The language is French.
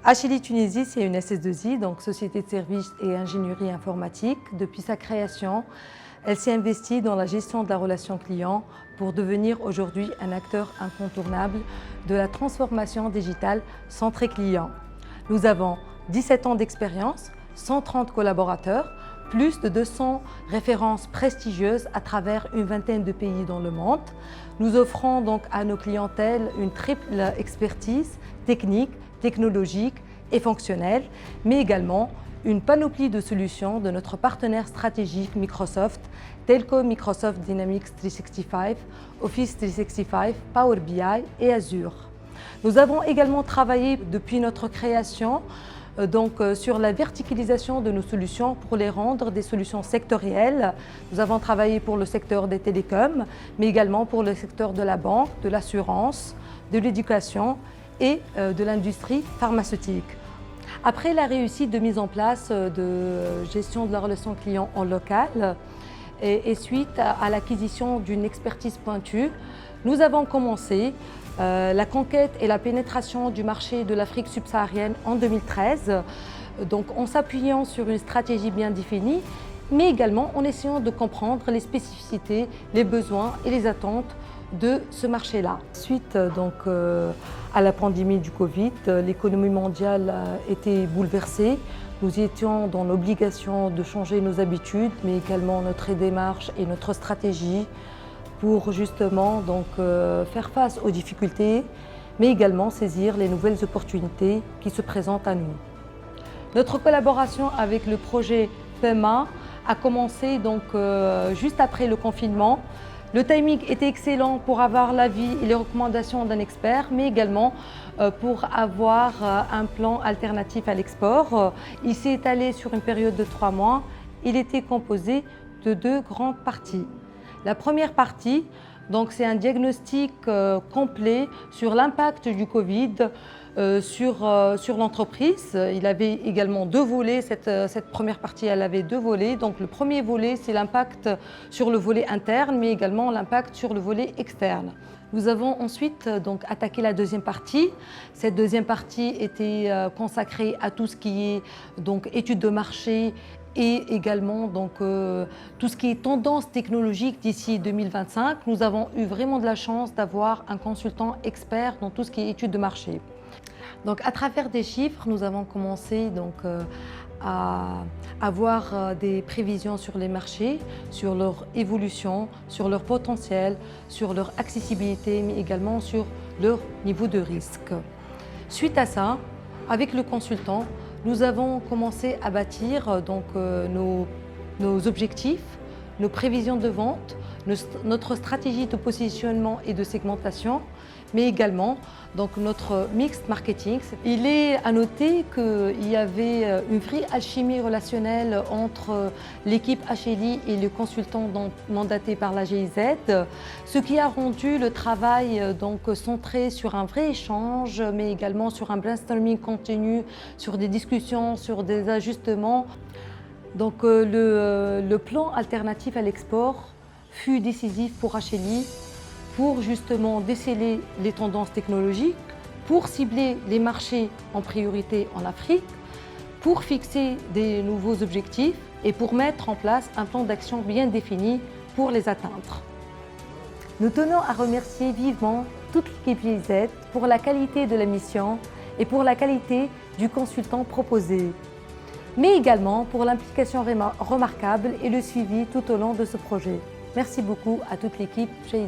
HLI Tunisie, c'est une SS2I, donc Société de services et ingénierie informatique. Depuis sa création, elle s'est investie dans la gestion de la relation client pour devenir aujourd'hui un acteur incontournable de la transformation digitale centrée client. Nous avons 17 ans d'expérience, 130 collaborateurs, plus de 200 références prestigieuses à travers une vingtaine de pays dans le monde. Nous offrons donc à nos clientèles une triple expertise technique, technologique et fonctionnelle, mais également une panoplie de solutions de notre partenaire stratégique Microsoft, tels que Microsoft Dynamics 365, Office 365, Power BI et Azure. Nous avons également travaillé depuis notre création sur la verticalisation de nos solutions pour les rendre des solutions sectorielles. Nous avons travaillé pour le secteur des télécoms, mais également pour le secteur de la banque, de l'assurance, de l'éducation et de l'industrie pharmaceutique. Après la réussite de mise en place de gestion de la relation client en local et suite à l'acquisition d'une expertise pointue, nous avons commencé la conquête et la pénétration du marché de l'Afrique subsaharienne en 2013, donc en s'appuyant sur une stratégie bien définie, mais également en essayant de comprendre les spécificités, les besoins et les attentes de ce marché-là. Suite à la pandémie du Covid, l'économie mondiale était bouleversée. Nous étions dans l'obligation de changer nos habitudes, mais également notre démarche et notre stratégie pour justement faire face aux difficultés, mais également saisir les nouvelles opportunités qui se présentent à nous. Notre collaboration avec le projet PEMA a commencé juste après le confinement. Le timing était excellent pour avoir l'avis et les recommandations d'un expert, mais également pour avoir un plan alternatif à l'export. Il s'est étalé sur une période de 3 mois. Il était composé de 2 grandes parties. La première partie, c'est un diagnostic complet sur l'impact du Covid sur l'entreprise. Il avait également 2 volets, cette première partie elle avait 2 volets. Donc le premier volet, c'est l'impact sur le volet interne, mais également l'impact sur le volet externe. Nous avons ensuite attaqué la deuxième partie. Cette deuxième partie était consacrée à tout ce qui est études de marché et également tout ce qui est tendance technologique d'ici 2025. Nous avons eu vraiment de la chance d'avoir un consultant expert dans tout ce qui est études de marché. Donc, à travers des chiffres, nous avons commencé à avoir des prévisions sur les marchés, sur leur évolution, sur leur potentiel, sur leur accessibilité, mais également sur leur niveau de risque. Suite à ça, avec le consultant, nous avons commencé à bâtir nos objectifs, nos prévisions de vente, notre stratégie de positionnement et de segmentation, mais également notre mixed marketing. Il est à noter qu'il y avait une vraie alchimie relationnelle entre l'équipe HLI et le consultant mandaté par la GIZ, ce qui a rendu le travail centré sur un vrai échange, mais également sur un brainstorming continu, sur des discussions, sur des ajustements. Le plan alternatif à l'export fut décisif pour HLI pour justement déceler les tendances technologiques, pour cibler les marchés en priorité en Afrique, pour fixer des nouveaux objectifs et pour mettre en place un plan d'action bien défini pour les atteindre. Nous tenons à remercier vivement toute l'équipe GIZ pour la qualité de la mission et pour la qualité du consultant proposé, mais également pour l'implication remarquable et le suivi tout au long de ce projet. Merci beaucoup à toute l'équipe GIZ.